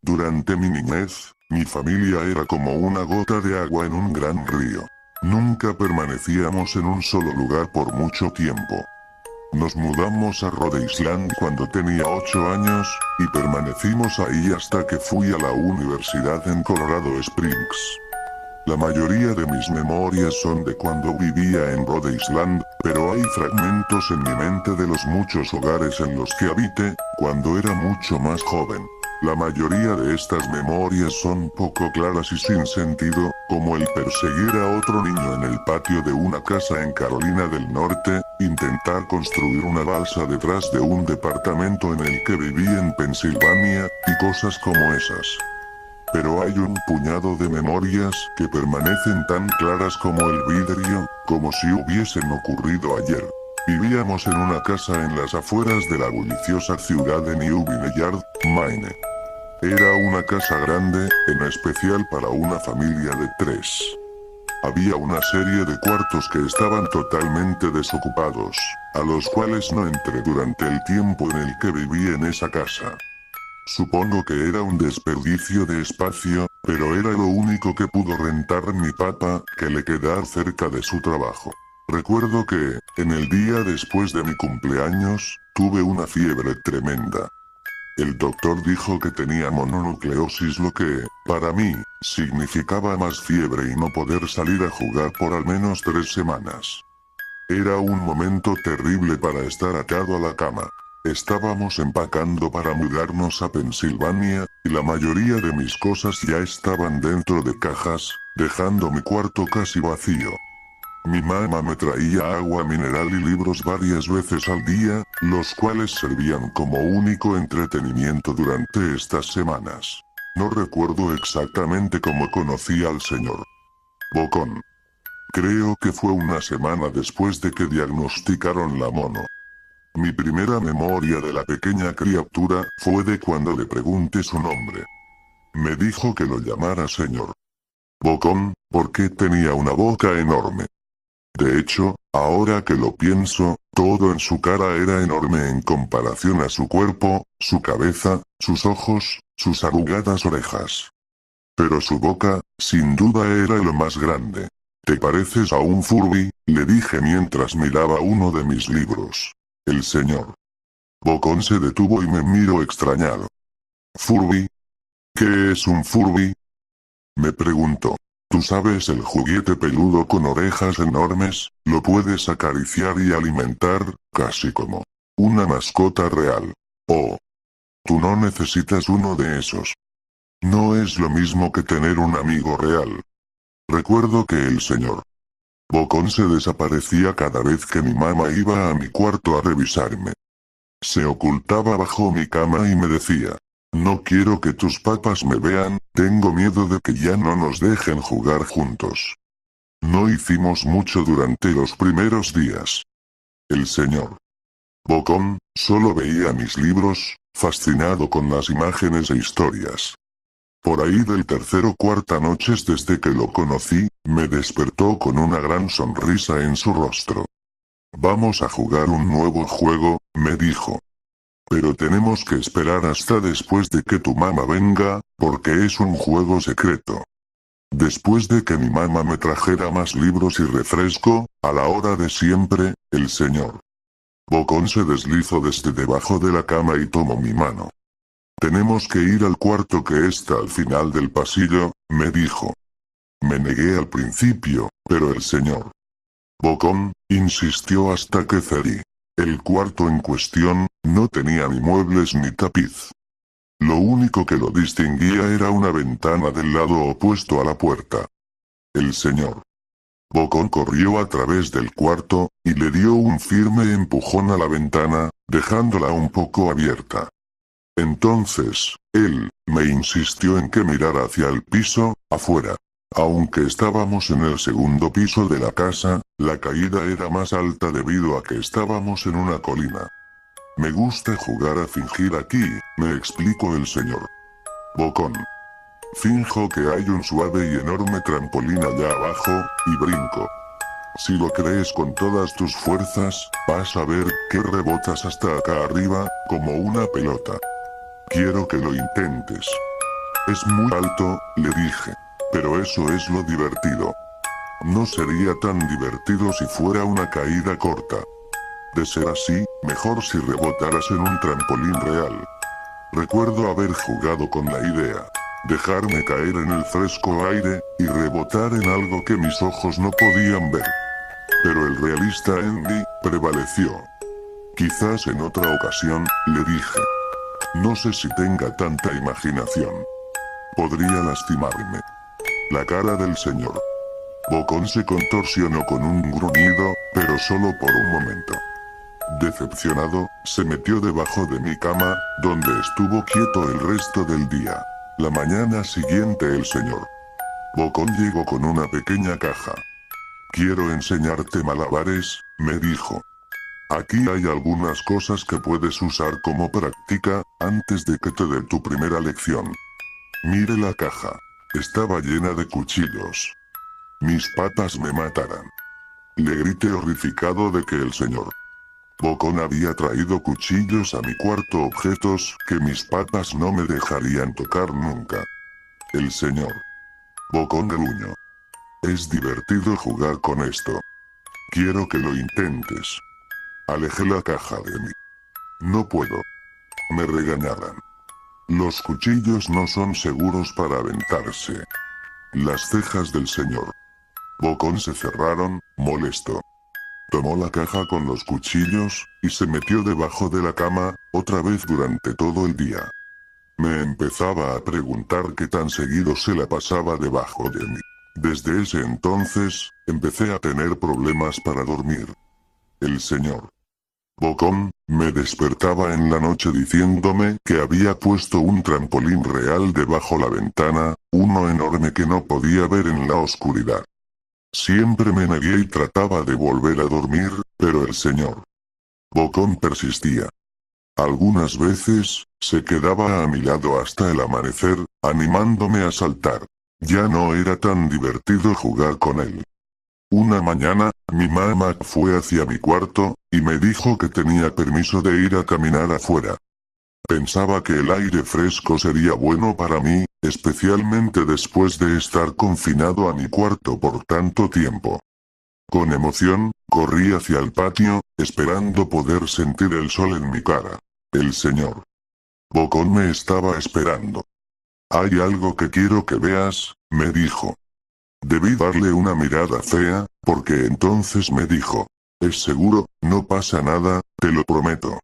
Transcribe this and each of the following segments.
Durante mi niñez, mi familia era como una gota de agua en un gran río. Nunca permanecíamos en un solo lugar por mucho tiempo. Nos mudamos a Rhode Island cuando tenía 8 años, y permanecimos ahí hasta que fui a la universidad en Colorado Springs. La mayoría de mis memorias son de cuando vivía en Rhode Island, pero hay fragmentos en mi mente de los muchos hogares en los que habité, cuando era mucho más joven. La mayoría de estas memorias son poco claras y sin sentido, como el perseguir a otro niño en el patio de una casa en Carolina del Norte, intentar construir una balsa detrás de un departamento en el que viví en Pensilvania, y cosas como esas. Pero hay un puñado de memorias que permanecen tan claras como el vidrio, como si hubiesen ocurrido ayer. Vivíamos en una casa en las afueras de la bulliciosa ciudad de New Vineyard, Maine. Era una casa grande, en especial para una familia de 3. Había una serie de cuartos que estaban totalmente desocupados, a los cuales no entré durante el tiempo en el que viví en esa casa. Supongo que era un desperdicio de espacio, pero era lo único que pudo rentar mi papá, que le quedaba cerca de su trabajo. Recuerdo que, en el día después de mi cumpleaños, tuve una fiebre tremenda. El doctor dijo que tenía mononucleosis, lo que, para mí, significaba más fiebre y no poder salir a jugar por al menos 3 semanas. Era un momento terrible para estar atado a la cama. Estábamos empacando para mudarnos a Pensilvania, y la mayoría de mis cosas ya estaban dentro de cajas, dejando mi cuarto casi vacío. Mi mamá me traía agua mineral y libros varias veces al día, los cuales servían como único entretenimiento durante estas semanas. No recuerdo exactamente cómo conocí al señor Bocón. Creo que fue una semana después de que diagnosticaron la mono. Mi primera memoria de la pequeña criatura fue de cuando le pregunté su nombre. Me dijo que lo llamara señor Bocón, porque tenía una boca enorme. De hecho, ahora que lo pienso, todo en su cara era enorme en comparación a su cuerpo, su cabeza, sus ojos, sus arrugadas orejas. Pero su boca, sin duda era lo más grande. ¿Te pareces a un Furby?, le dije mientras miraba uno de mis libros. El señor Bocón se detuvo y me miró extrañado. ¿Furby? ¿Qué es un Furby?, me preguntó. Tú sabes, el juguete peludo con orejas enormes, lo puedes acariciar y alimentar, casi como una mascota real. Oh. Tú no necesitas uno de esos. No es lo mismo que tener un amigo real. Recuerdo que el señor Bocón se desaparecía cada vez que mi mamá iba a mi cuarto a revisarme. Se ocultaba bajo mi cama y me decía: no quiero que tus papás me vean, tengo miedo de que ya no nos dejen jugar juntos. No hicimos mucho durante los primeros días. El señor Bocón solo veía mis libros, fascinado con las imágenes e historias. Por ahí del tercer o cuarta noches desde que lo conocí, me despertó con una gran sonrisa en su rostro. Vamos a jugar un nuevo juego, me dijo. Pero tenemos que esperar hasta después de que tu mamá venga, porque es un juego secreto. Después de que mi mamá me trajera más libros y refresco, a la hora de siempre, el señor Bocón se deslizó desde debajo de la cama y tomó mi mano. Tenemos que ir al cuarto que está al final del pasillo, me dijo. Me negué al principio, pero el señor Bocón insistió hasta que cedí. El cuarto en cuestión no tenía ni muebles ni tapiz. Lo único que lo distinguía era una ventana del lado opuesto a la puerta. El señor Bocón corrió a través del cuarto, y le dio un firme empujón a la ventana, dejándola un poco abierta. Entonces, él me insistió en que mirara hacia el piso, afuera. Aunque estábamos en el segundo piso de la casa, la caída era más alta debido a que estábamos en una colina. Me gusta jugar a fingir aquí, me explicó el señor Bocón. Finjo que hay un suave y enorme trampolín allá abajo, y brinco. Si lo crees con todas tus fuerzas, vas a ver que rebotas hasta acá arriba, como una pelota. Quiero que lo intentes. Es muy alto, le dije. Pero eso es lo divertido. No sería tan divertido si fuera una caída corta. De ser así, mejor si rebotaras en un trampolín real. Recuerdo haber jugado con la idea. Dejarme caer en el fresco aire, y rebotar en algo que mis ojos no podían ver. Pero el realista en mí, prevaleció. Quizás en otra ocasión, le dije. No sé si tenga tanta imaginación. Podría lastimarme. La cara del señor Bocón se contorsionó con un gruñido, pero solo por un momento. Decepcionado, se metió debajo de mi cama, donde estuvo quieto el resto del día. La mañana siguiente el señor Bocón llegó con una pequeña caja. Quiero enseñarte malabares, me dijo. Aquí hay algunas cosas que puedes usar como práctica, antes de que te dé tu primera lección. Mire la caja. Estaba llena de cuchillos. Mis patas me matarán. Le grité horrificado de que el señor Bocón había traído cuchillos a mi cuarto, objetos que mis patas no me dejarían tocar nunca. El señor Bocón gruñó. Es divertido jugar con esto. Quiero que lo intentes. Alejé la caja de mí. No puedo. Me regañarán. Los cuchillos no son seguros para aventarse. Las cejas del señor Bocón se cerraron, molesto. Tomó la caja con los cuchillos, y se metió debajo de la cama, otra vez durante todo el día. Me empezaba a preguntar qué tan seguido se la pasaba debajo de mí. Desde ese entonces, empecé a tener problemas para dormir. El señor Bocón me despertaba en la noche diciéndome que había puesto un trampolín real debajo la ventana, uno enorme que no podía ver en la oscuridad. Siempre me negué y trataba de volver a dormir, pero el señor Bocón persistía. Algunas veces, se quedaba a mi lado hasta el amanecer, animándome a saltar. Ya no era tan divertido jugar con él. Una mañana, mi mamá fue hacia mi cuarto, y me dijo que tenía permiso de ir a caminar afuera. Pensaba que el aire fresco sería bueno para mí, especialmente después de estar confinado a mi cuarto por tanto tiempo. Con emoción, corrí hacia el patio, esperando poder sentir el sol en mi cara. El señor Bocón me estaba esperando. Hay algo que quiero que veas, me dijo. Debí darle una mirada fea, porque entonces me dijo. Es seguro, no pasa nada, te lo prometo.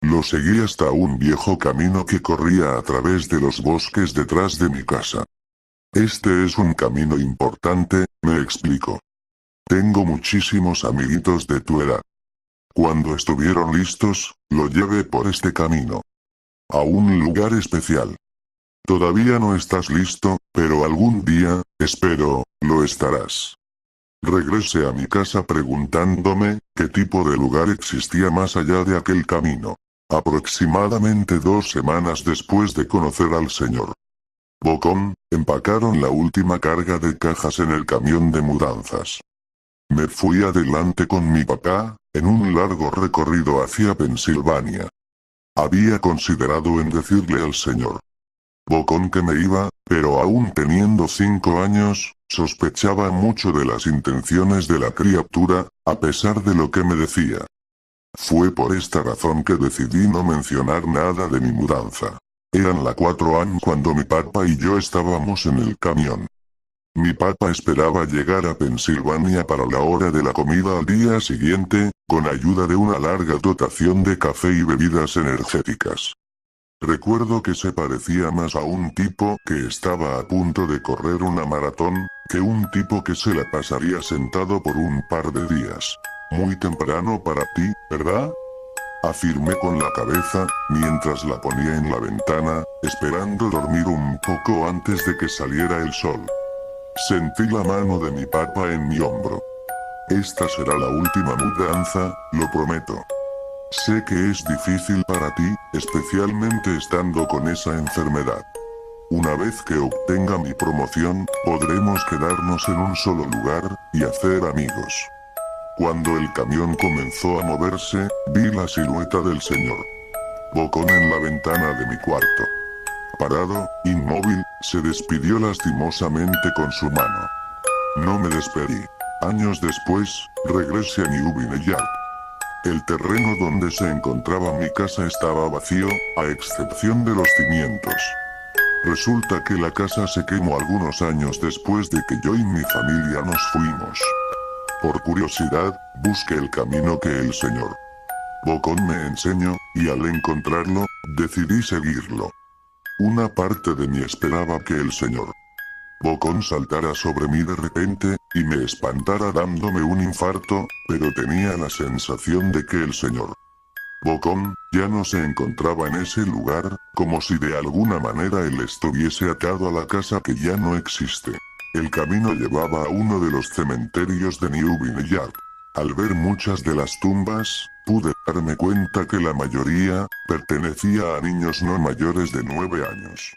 Lo seguí hasta un viejo camino que corría a través de los bosques detrás de mi casa. Este es un camino importante, me explicó. Tengo muchísimos amiguitos de tu edad. Cuando estuvieron listos, lo llevé por este camino. A un lugar especial. Todavía no estás listo, pero algún día, espero, lo estarás. Regresé a mi casa preguntándome, ¿qué tipo de lugar existía más allá de aquel camino? Aproximadamente 2 semanas después de conocer al señor Bocón, empacaron la última carga de cajas en el camión de mudanzas. Me fui adelante con mi papá, en un largo recorrido hacia Pensilvania. Había considerado en decirle al señor Bocón que me iba, pero aún teniendo 5 años, sospechaba mucho de las intenciones de la criatura, a pesar de lo que me decía. Fue por esta razón que decidí no mencionar nada de mi mudanza. Eran las 4 AM cuando mi papá y yo estábamos en el camión. Mi papá esperaba llegar a Pensilvania para la hora de la comida al día siguiente, con ayuda de una larga dotación de café y bebidas energéticas. Recuerdo que se parecía más a un tipo que estaba a punto de correr una maratón, que un tipo que se la pasaría sentado por un par de días. Muy temprano para ti, ¿verdad? Afirmé con la cabeza, mientras la ponía en la ventana, esperando dormir un poco antes de que saliera el sol. Sentí la mano de mi papá en mi hombro. Esta será la última mudanza, lo prometo. Sé que es difícil para ti, especialmente estando con esa enfermedad. Una vez que obtenga mi promoción, podremos quedarnos en un solo lugar, y hacer amigos. Cuando el camión comenzó a moverse, vi la silueta del señor Bocón en la ventana de mi cuarto. Parado, inmóvil, se despidió lastimosamente con su mano. No me despedí. Años después, regresé a New Vineyard. El terreno donde se encontraba mi casa estaba vacío, a excepción de los cimientos. Resulta que la casa se quemó algunos años después de que yo y mi familia nos fuimos. Por curiosidad, busqué el camino que el señor Bocón me enseñó, y al encontrarlo, decidí seguirlo. Una parte de mí esperaba que el señor Bocón saltara sobre mí de repente, y me espantara dándome un infarto, pero tenía la sensación de que el señor Bocón ya no se encontraba en ese lugar, como si de alguna manera él estuviese atado a la casa que ya no existe. El camino llevaba a uno de los cementerios de New Vineyard. Al ver muchas de las tumbas, pude darme cuenta que la mayoría pertenecía a niños no mayores de 9 años.